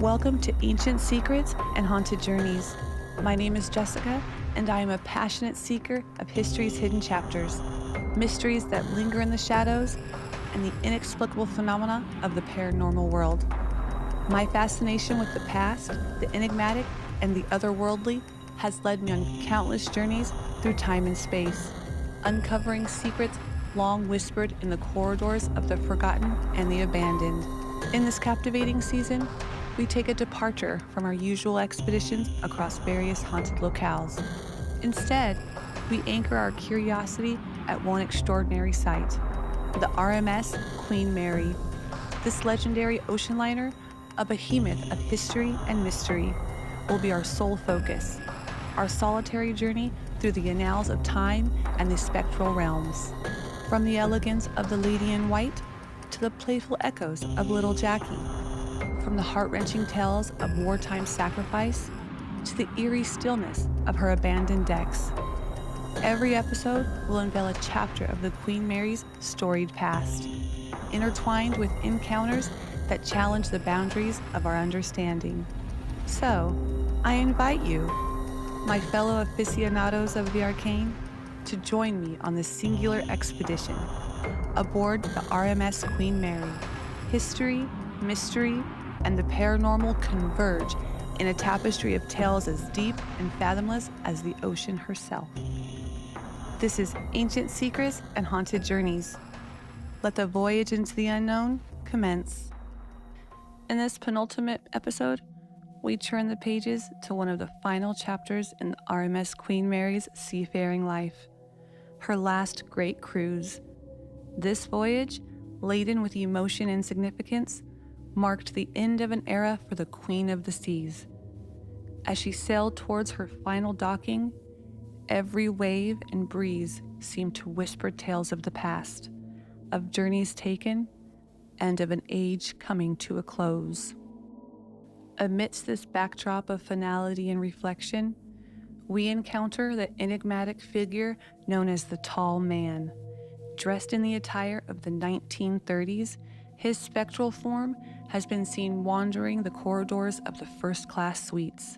Welcome to Ancient Secrets and Haunted Journeys. My name is Jessica, and I am a passionate seeker of history's hidden chapters, mysteries that linger in the shadows, and the inexplicable phenomena of the paranormal world. My fascination with the past, the enigmatic, and the otherworldly has led me on countless journeys through time and space, uncovering secrets long whispered in the corridors of the forgotten and the abandoned. In this captivating season, we take a departure from our usual expeditions across various haunted locales. Instead, we anchor our curiosity at one extraordinary site, the RMS Queen Mary. This legendary ocean liner, a behemoth of history and mystery, will be our sole focus, our solitary journey through the annals of time and the spectral realms. From the elegance of the Lady in White to the playful echoes of Little Jackie, from the heart-wrenching tales of wartime sacrifice to the eerie stillness of her abandoned decks. Every episode will unveil a chapter of the Queen Mary's storied past, intertwined with encounters that challenge the boundaries of our understanding. So, I invite you, my fellow aficionados of the arcane, to join me on this singular expedition aboard the RMS Queen Mary. History, mystery, and the paranormal converge in a tapestry of tales as deep and fathomless as the ocean herself. This is Ancient Secrets and Haunted Journeys. Let the voyage into the unknown commence. In this penultimate episode, we turn the pages to one of the final chapters in the RMS Queen Mary's seafaring life, her last great cruise. This voyage, laden with emotion and significance, marked the end of an era for the Queen of the Seas. As she sailed towards her final docking, every wave and breeze seemed to whisper tales of the past, of journeys taken, and of an age coming to a close. Amidst this backdrop of finality and reflection, we encounter the enigmatic figure known as the Tall Man. Dressed in the attire of the 1930s, his spectral form has been seen wandering the corridors of the first-class suites.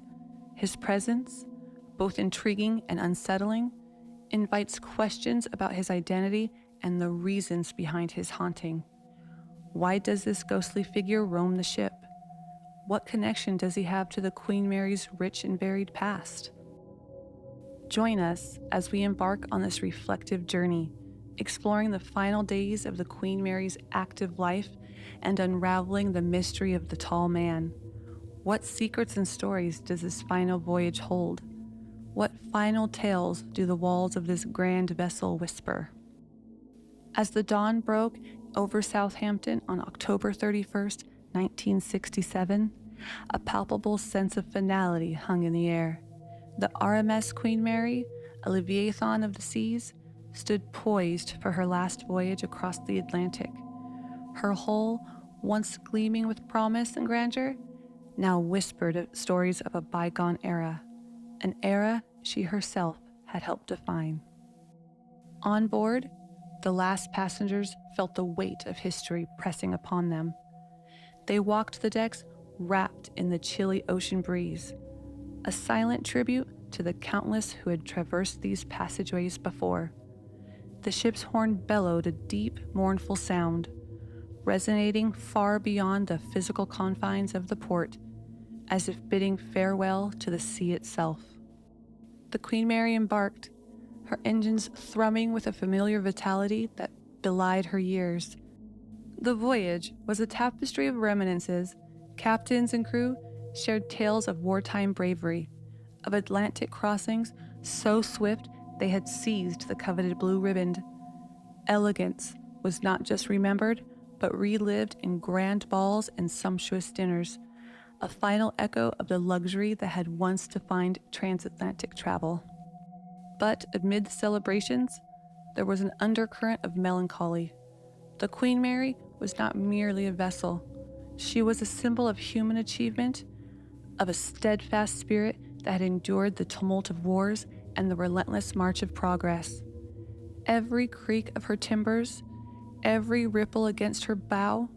His presence, both intriguing and unsettling, invites questions about his identity and the reasons behind his haunting. Why does this ghostly figure roam the ship? What connection does he have to the Queen Mary's rich and varied past? Join us as we embark on this reflective journey, exploring the final days of the Queen Mary's active life and unraveling the mystery of the Tall Man. What secrets and stories does this final voyage hold? What final tales do the walls of this grand vessel whisper? As the dawn broke over Southampton on October 31st, 1967, a palpable sense of finality hung in the air. The RMS Queen Mary, a leviathan of the seas, stood poised for her last voyage across the Atlantic. Her hull, once gleaming with promise and grandeur, now whispered stories of a bygone era, an era she herself had helped define. On board, the last passengers felt the weight of history pressing upon them. They walked the decks wrapped in the chilly ocean breeze, a silent tribute to the countless who had traversed these passageways before. The ship's horn bellowed a deep, mournful sound, resonating far beyond the physical confines of the port, as if bidding farewell to the sea itself. The Queen Mary embarked, her engines thrumming with a familiar vitality that belied her years. The voyage was a tapestry of reminiscences. Captains and crew shared tales of wartime bravery, of Atlantic crossings so swift they had seized the coveted blue riband. Elegance was not just remembered, but relived in grand balls and sumptuous dinners, a final echo of the luxury that had once defined transatlantic travel. But amid the celebrations, there was an undercurrent of melancholy. The Queen Mary was not merely a vessel. She was a symbol of human achievement, of a steadfast spirit that had endured the tumult of wars and the relentless march of progress. Every creak of her timbers, every ripple against her bow,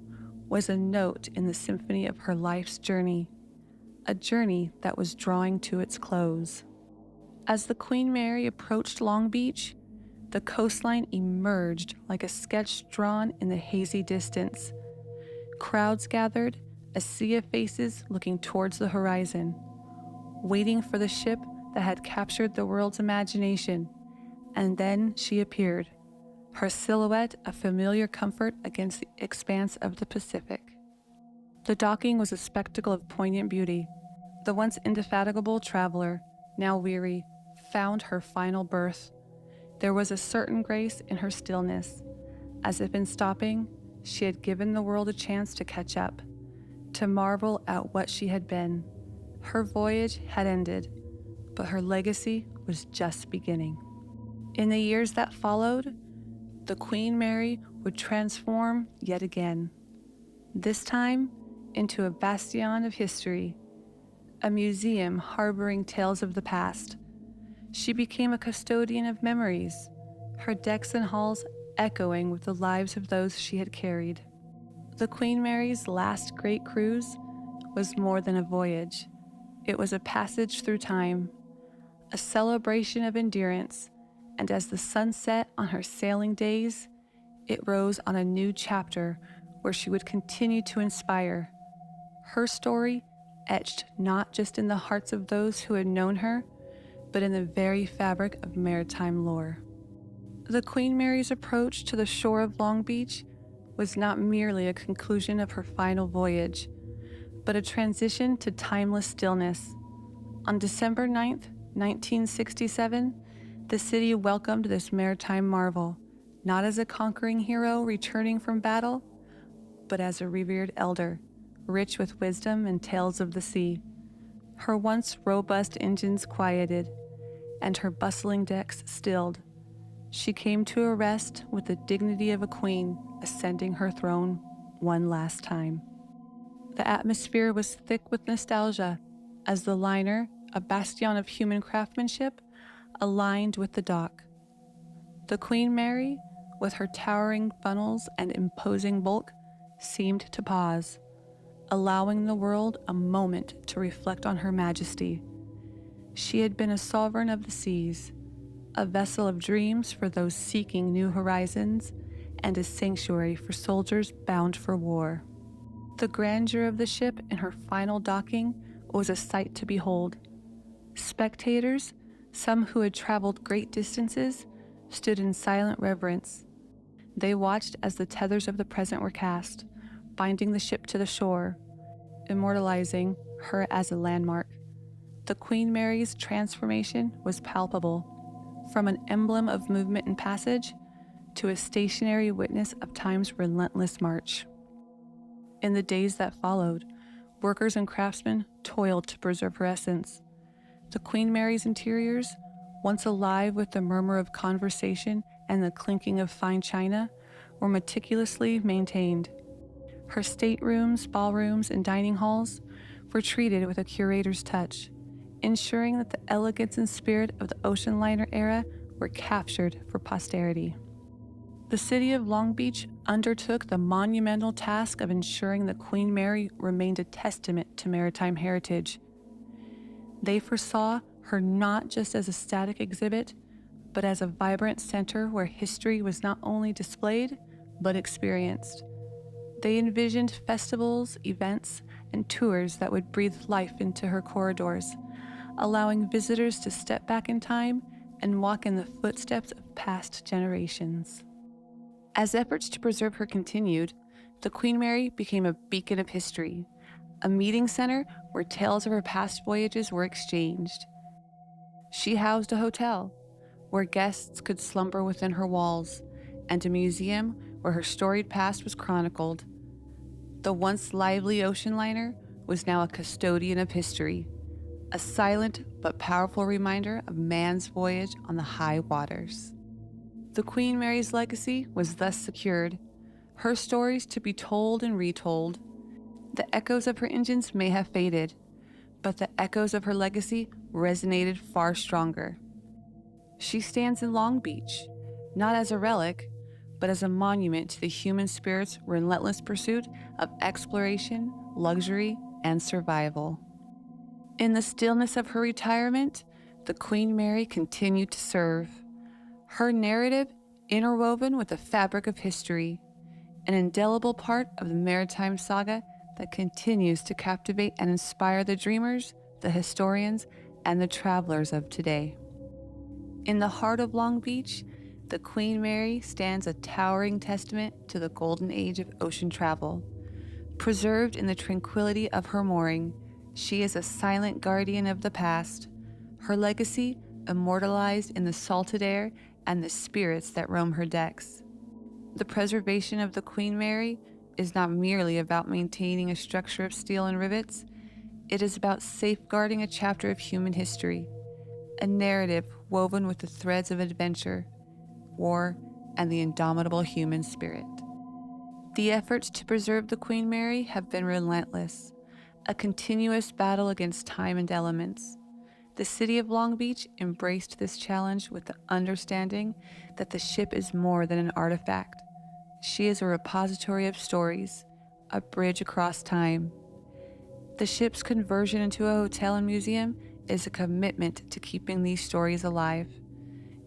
was a note in the symphony of her life's journey, a journey that was drawing to its close. As the Queen Mary approached Long Beach, the coastline emerged like a sketch drawn in the hazy distance. Crowds gathered, a sea of faces looking towards the horizon, waiting for the ship that had captured the world's imagination. And then she appeared, her silhouette a familiar comfort against the expanse of the Pacific. The docking was a spectacle of poignant beauty. The once indefatigable traveler, now weary, found her final berth. There was a certain grace in her stillness, as if in stopping, she had given the world a chance to catch up, to marvel at what she had been. Her voyage had ended, but her legacy was just beginning. In the years that followed, the Queen Mary would transform yet again, this time into a bastion of history, a museum harboring tales of the past. She became a custodian of memories, her decks and halls echoing with the lives of those she had carried. The Queen Mary's last great cruise was more than a voyage. It was a passage through time, a celebration of endurance, and as the sun set on her sailing days, it rose on a new chapter where she would continue to inspire. Her story etched not just in the hearts of those who had known her, but in the very fabric of maritime lore. The Queen Mary's approach to the shore of Long Beach was not merely a conclusion of her final voyage, but a transition to timeless stillness. On December 9th, 1967, the city welcomed this maritime marvel, not as a conquering hero returning from battle, but as a revered elder, rich with wisdom and tales of the sea. Her once robust engines quieted, and her bustling decks stilled. She came to a rest with the dignity of a queen ascending her throne one last time. The atmosphere was thick with nostalgia as the liner, a bastion of human craftsmanship, aligned with the dock. The Queen Mary, with her towering funnels and imposing bulk, seemed to pause, allowing the world a moment to reflect on her majesty. She had been a sovereign of the seas, a vessel of dreams for those seeking new horizons, and a sanctuary for soldiers bound for war. The grandeur of the ship in her final docking was a sight to behold. Spectators, some who had traveled great distances, stood in silent reverence. They watched as the tethers of the present were cast, binding the ship to the shore, immortalizing her as a landmark. The Queen Mary's transformation was palpable, from an emblem of movement and passage to a stationary witness of time's relentless march. In the days that followed, workers and craftsmen toiled to preserve her essence. The Queen Mary's interiors, once alive with the murmur of conversation and the clinking of fine china, were meticulously maintained. Her staterooms, ballrooms, and dining halls were treated with a curator's touch, ensuring that the elegance and spirit of the ocean liner era were captured for posterity. The city of Long Beach undertook the monumental task of ensuring that Queen Mary remained a testament to maritime heritage. They foresaw her not just as a static exhibit, but as a vibrant center where history was not only displayed, but experienced. They envisioned festivals, events, and tours that would breathe life into her corridors, allowing visitors to step back in time and walk in the footsteps of past generations. As efforts to preserve her continued, the Queen Mary became a beacon of history, a meeting center where tales of her past voyages were exchanged. She housed a hotel, where guests could slumber within her walls, and a museum where her storied past was chronicled. The once lively ocean liner was now a custodian of history, a silent but powerful reminder of man's voyage on the high waters. The Queen Mary's legacy was thus secured, her stories to be told and retold. The echoes of her engines may have faded, but the echoes of her legacy resonated far stronger. She stands in Long Beach, not as a relic, but as a monument to the human spirit's relentless pursuit of exploration, luxury, and survival. In the stillness of her retirement, the Queen Mary continued to serve. Her narrative interwoven with the fabric of history, an indelible part of the maritime saga that continues to captivate and inspire the dreamers, the historians, and the travelers of today. In the heart of Long Beach, the Queen Mary stands a towering testament to the golden age of ocean travel. Preserved in the tranquility of her mooring, she is a silent guardian of the past, her legacy immortalized in the salted air and the spirits that roam her decks. The preservation of the Queen Mary is not merely about maintaining a structure of steel and rivets, it is about safeguarding a chapter of human history, a narrative woven with the threads of adventure, war, and the indomitable human spirit. The efforts to preserve the Queen Mary have been relentless, a continuous battle against time and elements. The city of Long Beach embraced this challenge with the understanding that the ship is more than an artifact. She is a repository of stories, a bridge across time. The ship's conversion into a hotel and museum is a commitment to keeping these stories alive.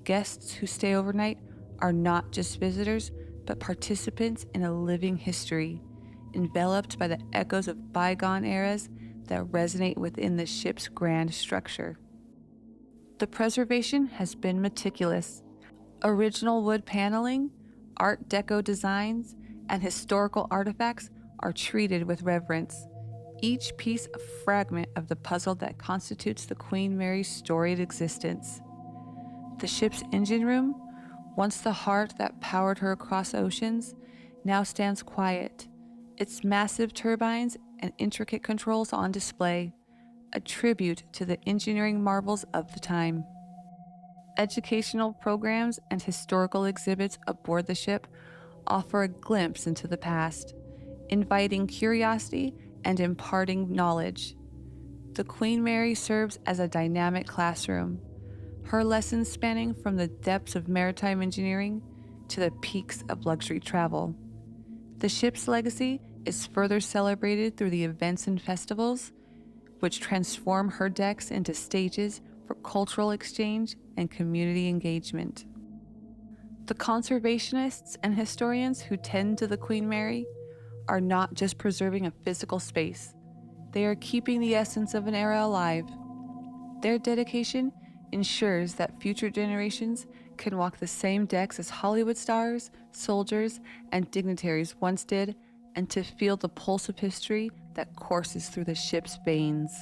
Guests who stay overnight are not just visitors, but participants in a living history, enveloped by the echoes of bygone eras that resonate within the ship's grand structure. The preservation has been meticulous. Original wood paneling, Art Deco designs, and historical artifacts are treated with reverence, each piece a fragment of the puzzle that constitutes the Queen Mary's storied existence. The ship's engine room, once the heart that powered her across oceans, now stands quiet, its massive turbines and intricate controls on display, a tribute to the engineering marvels of the time. Educational programs and historical exhibits aboard the ship offer a glimpse into the past, inviting curiosity and imparting knowledge. The Queen Mary serves as a dynamic classroom, her lessons spanning from the depths of maritime engineering to the peaks of luxury travel. The ship's legacy is further celebrated through the events and festivals, which transform her decks into stages for cultural exchange and community engagement. The conservationists and historians who tend to the Queen Mary are not just preserving a physical space, they are keeping the essence of an era alive. Their dedication ensures that future generations can walk the same decks as Hollywood stars, soldiers, and dignitaries once did, and to feel the pulse of history that courses through the ship's veins.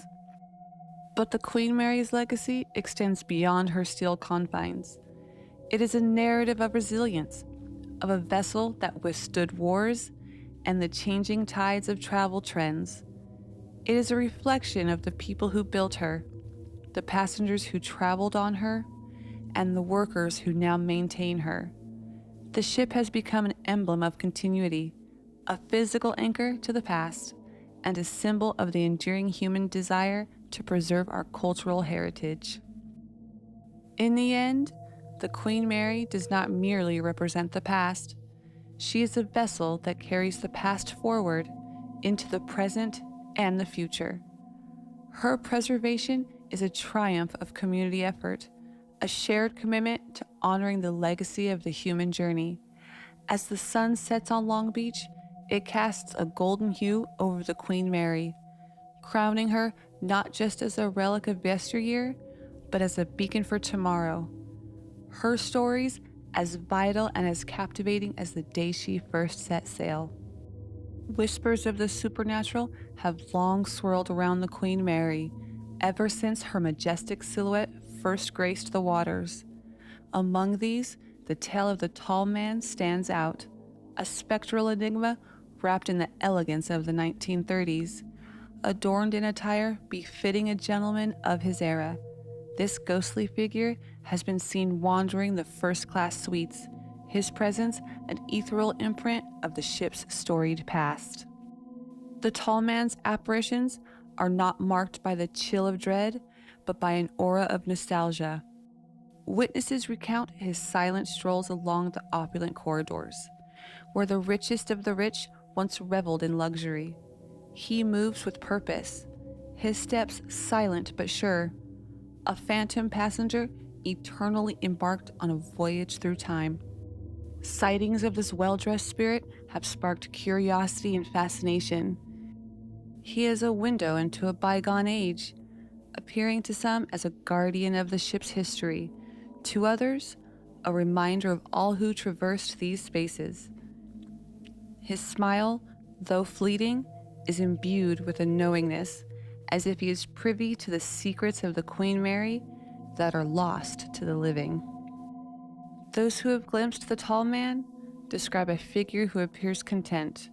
But the Queen Mary's legacy extends beyond her steel confines. It is a narrative of resilience, of a vessel that withstood wars and the changing tides of travel trends. It is a reflection of the people who built her, the passengers who traveled on her, and the workers who now maintain her. The ship has become an emblem of continuity, a physical anchor to the past, and a symbol of the enduring human desire to preserve our cultural heritage. In the end, the Queen Mary does not merely represent the past. She is a vessel that carries the past forward into the present and the future. Her preservation is a triumph of community effort, a shared commitment to honoring the legacy of the human journey. As the sun sets on Long Beach, it casts a golden hue over the Queen Mary, crowning her not just as a relic of yesteryear, but as a beacon for tomorrow. Her stories as vital and as captivating as the day she first set sail. Whispers of the supernatural have long swirled around the Queen Mary, ever since her majestic silhouette first graced the waters. Among these, the tale of the tall man stands out, a spectral enigma wrapped in the elegance of the 1930s, adorned in attire befitting a gentleman of his era. This ghostly figure has been seen wandering the first-class suites, his presence an ethereal imprint of the ship's storied past. The tall man's apparitions are not marked by the chill of dread, but by an aura of nostalgia. Witnesses recount his silent strolls along the opulent corridors, where the richest of the rich once reveled in luxury. He moves with purpose, his steps silent but sure, a phantom passenger eternally embarked on a voyage through time. Sightings of this well-dressed spirit have sparked curiosity and fascination. He is a window into a bygone age, appearing to some as a guardian of the ship's history, to others, a reminder of all who traversed these spaces. His smile, though fleeting, is imbued with a knowingness, as if he is privy to the secrets of the Queen Mary that are lost to the living. Those who have glimpsed the tall man describe a figure who appears content,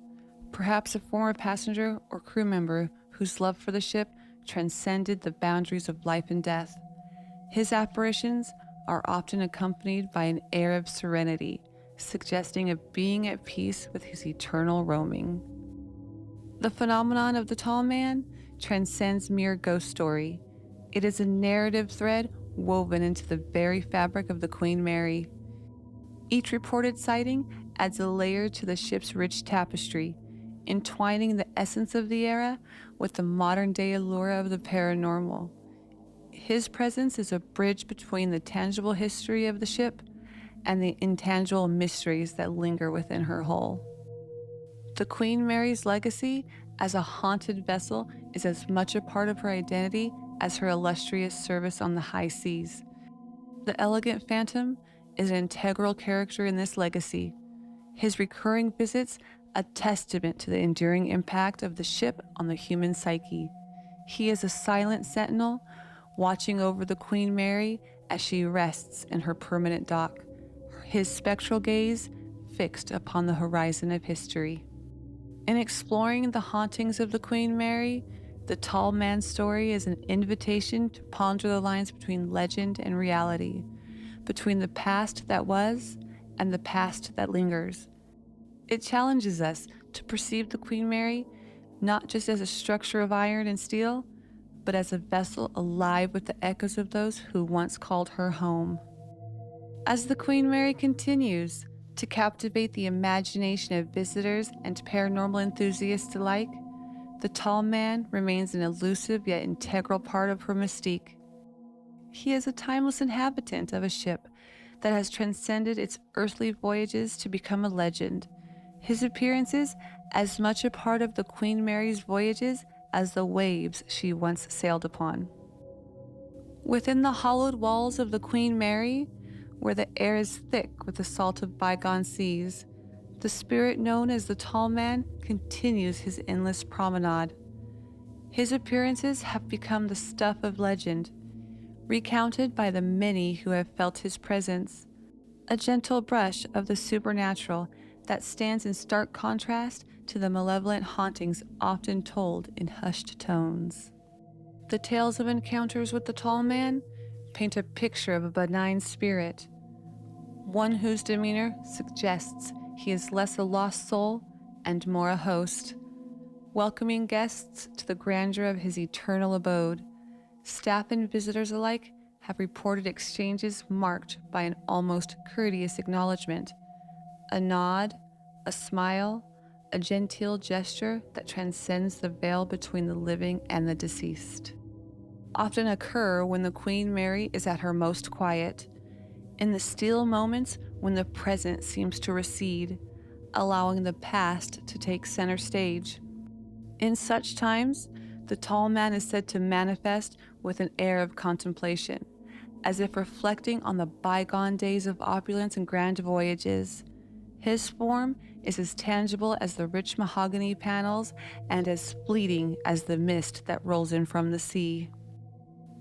perhaps a former passenger or crew member whose love for the ship transcended the boundaries of life and death. His apparitions are often accompanied by an air of serenity, suggesting a being at peace with his eternal roaming. The phenomenon of the tall man transcends mere ghost story. It is a narrative thread woven into the very fabric of the Queen Mary. Each reported sighting adds a layer to the ship's rich tapestry, entwining the essence of the era with the modern-day allure of the paranormal. His presence is a bridge between the tangible history of the ship and the intangible mysteries that linger within her hull. The Queen Mary's legacy as a haunted vessel is as much a part of her identity as her illustrious service on the high seas. The elegant phantom is an integral character in this legacy, his recurring visits a testament to the enduring impact of the ship on the human psyche. He is a silent sentinel, watching over the Queen Mary as she rests in her permanent dock, his spectral gaze fixed upon the horizon of history. In exploring the hauntings of the Queen Mary, the tall man's story is an invitation to ponder the lines between legend and reality, between the past that was and the past that lingers. It challenges us to perceive the Queen Mary not just as a structure of iron and steel, but as a vessel alive with the echoes of those who once called her home. As the Queen Mary continues to captivate the imagination of visitors and paranormal enthusiasts alike, the tall man remains an elusive yet integral part of her mystique. He is a timeless inhabitant of a ship that has transcended its earthly voyages to become a legend, his appearances as much a part of the Queen Mary's voyages as the waves she once sailed upon. Within the hollowed walls of the Queen Mary, where the air is thick with the salt of bygone seas, the spirit known as the Tall Man continues his endless promenade. His appearances have become the stuff of legend, recounted by the many who have felt his presence, a gentle brush of the supernatural that stands in stark contrast to the malevolent hauntings often told in hushed tones. The tales of encounters with the Tall Man paint a picture of a benign spirit, one whose demeanor suggests he is less a lost soul and more a host, welcoming guests to the grandeur of his eternal abode. Staff and visitors alike have reported exchanges marked by an almost courteous acknowledgement, a nod, a smile, a genteel gesture that transcends the veil between the living and the deceased. Often occur when the Queen Mary is at her most quiet, in the still moments when the present seems to recede, allowing the past to take center stage. In such times, the Tall Man is said to manifest with an air of contemplation, as if reflecting on the bygone days of opulence and grand voyages. His form is as tangible as the rich mahogany panels and as fleeting as the mist that rolls in from the sea.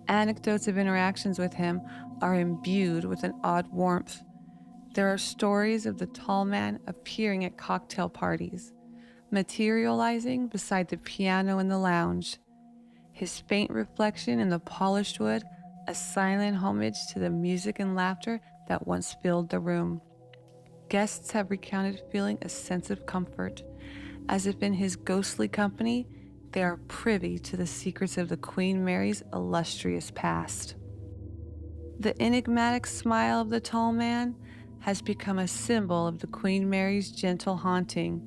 Anecdotes of interactions with him are imbued with an odd warmth. There are stories of the Tall Man appearing at cocktail parties, materializing beside the piano in the lounge, his faint reflection in the polished wood a silent homage to the music and laughter that once filled the room. Guests have recounted feeling a sense of comfort, as if in his ghostly company they are privy to the secrets of the Queen Mary's illustrious past. The enigmatic smile of the Tall Man has become a symbol of the Queen Mary's gentle haunting,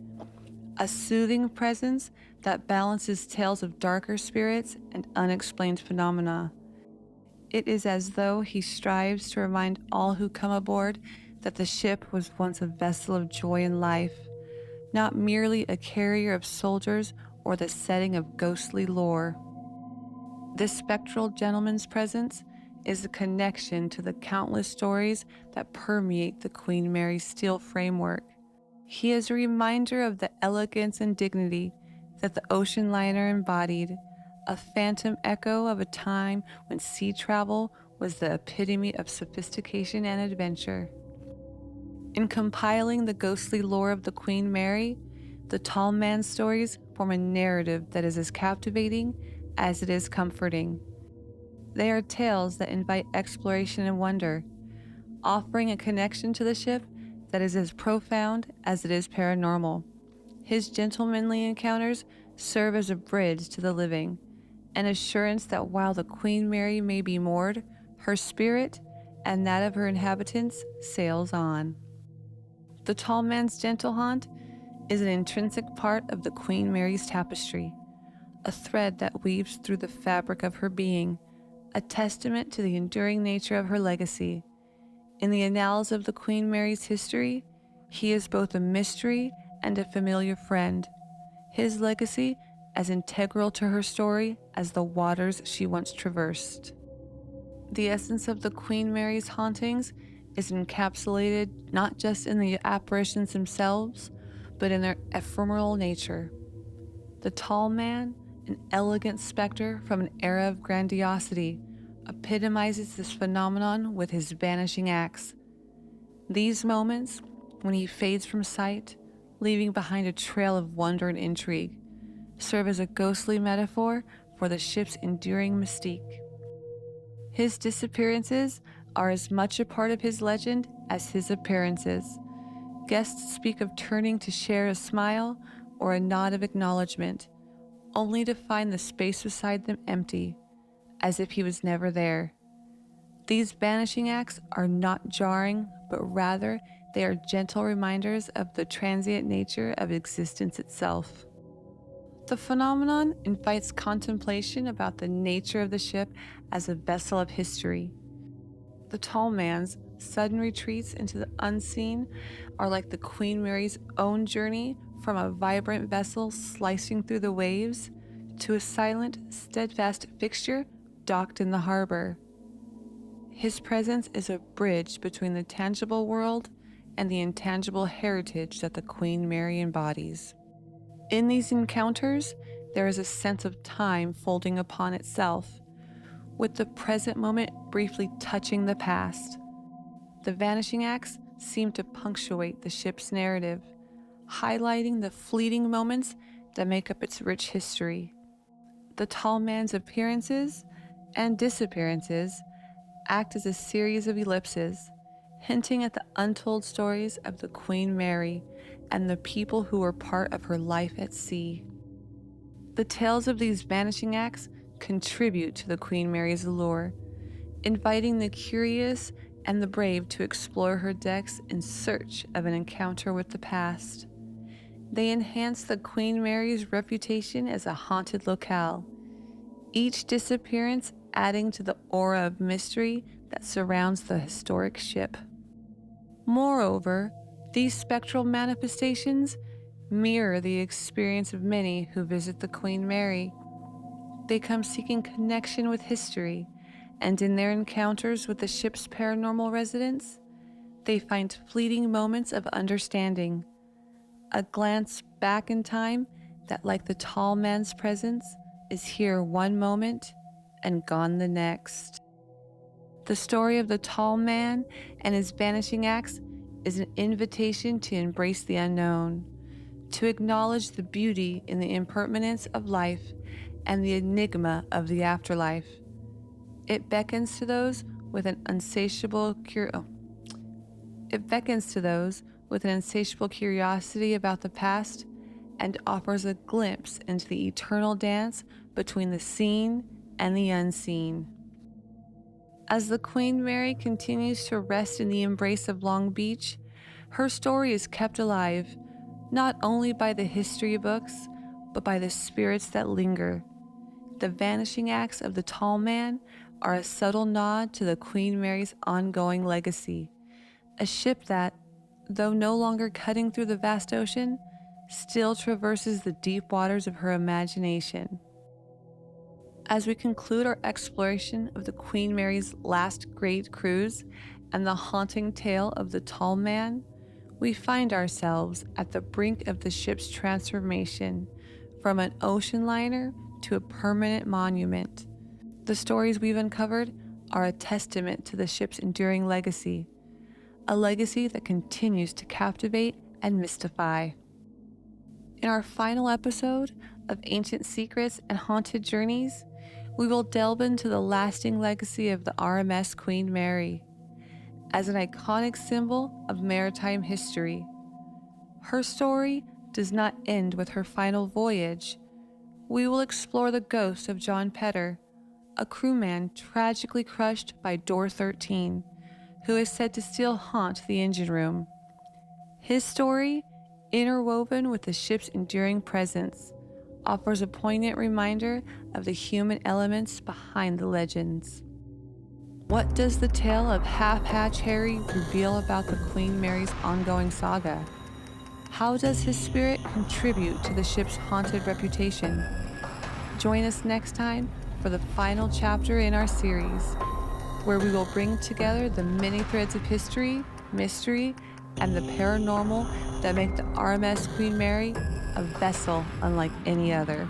a soothing presence that balances tales of darker spirits and unexplained phenomena. It is as though he strives to remind all who come aboard that the ship was once a vessel of joy and life, not merely a carrier of soldiers or the setting of ghostly lore. This spectral gentleman's presence is a connection to the countless stories that permeate the Queen Mary's steel framework. He is a reminder of the elegance and dignity that the ocean liner embodied, a phantom echo of a time when sea travel was the epitome of sophistication and adventure. In compiling the ghostly lore of the Queen Mary, the tall man's stories form a narrative that is as captivating as it is comforting. They are tales that invite exploration and wonder, offering a connection to the ship that is as profound as it is paranormal. His gentlemanly encounters serve as a bridge to the living, an assurance that while the Queen Mary may be moored, her spirit and that of her inhabitants sails on. The tall man's gentle haunt is an intrinsic part of the Queen Mary's tapestry, a thread that weaves through the fabric of her being, a testament to the enduring nature of her legacy. In the annals of the Queen Mary's history, he is both a mystery and a familiar friend, his legacy as integral to her story as the waters she once traversed. The essence of the Queen Mary's hauntings is encapsulated not just in the apparitions themselves, but in their ephemeral nature. The tall man, an elegant specter from an era of grandiosity, epitomizes this phenomenon with his vanishing acts. These moments, when he fades from sight, leaving behind a trail of wonder and intrigue, serve as a ghostly metaphor for the ship's enduring mystique. His disappearances are as much a part of his legend as his appearances. Guests speak of turning to share a smile or a nod of acknowledgement, only to find the space beside them empty, as if he was never there. These vanishing acts are not jarring, but rather they are gentle reminders of the transient nature of existence itself. The phenomenon invites contemplation about the nature of the ship as a vessel of history. The tall man's sudden retreats into the unseen are like the Queen Mary's own journey from a vibrant vessel slicing through the waves to a silent, steadfast fixture docked in the harbor. His presence is a bridge between the tangible world and the intangible heritage that the Queen Mary embodies. In these encounters, there is a sense of time folding upon itself, with the present moment briefly touching the past. The vanishing acts seem to punctuate the ship's narrative, highlighting the fleeting moments that make up its rich history. The tall man's appearances and disappearances act as a series of ellipses, hinting at the untold stories of the Queen Mary and the people who were part of her life at sea. The tales of these vanishing acts contribute to the Queen Mary's allure, inviting the curious and the brave to explore her decks in search of an encounter with the past. They enhance the Queen Mary's reputation as a haunted locale, each disappearance adding to the aura of mystery that surrounds the historic ship. Moreover, these spectral manifestations mirror the experience of many who visit the Queen Mary. They come seeking connection with history, and in their encounters with the ship's paranormal residents, they find fleeting moments of understanding, a glance back in time that, like the tall man's presence, is here one moment and gone the next. The story of the tall man and his vanishing acts is an invitation to embrace the unknown, to acknowledge the beauty in the impermanence of life and the enigma of the afterlife. It beckons to those with an insatiable curiosity about the past and offers a glimpse into the eternal dance between the seen and the unseen. As the Queen Mary continues to rest in the embrace of Long Beach, her story is kept alive, not only by the history books, but by the spirits that linger. The vanishing acts of the tall man are a subtle nod to the Queen Mary's ongoing legacy, a ship that, though no longer cutting through the vast ocean, still traverses the deep waters of her imagination. As we conclude our exploration of the Queen Mary's last great cruise and the haunting tale of the tall man, we find ourselves at the brink of the ship's transformation from an ocean liner to a permanent monument. The stories we've uncovered are a testament to the ship's enduring legacy, a legacy that continues to captivate and mystify. In our final episode of Ancient Secrets and Haunted Journeys, we will delve into the lasting legacy of the RMS Queen Mary. As an iconic symbol of maritime history, her story does not end with her final voyage. We will explore the ghost of John Petter, a crewman tragically crushed by Door 13, who is said to still haunt the engine room. His story, interwoven with the ship's enduring presence, offers a poignant reminder of the human elements behind the legends. What does the tale of Half-Hatch Harry reveal about the Queen Mary's ongoing saga? How does his spirit contribute to the ship's haunted reputation? Join us next time for the final chapter in our series, where we will bring together the many threads of history, mystery, and the paranormal that make the RMS Queen Mary a vessel unlike any other.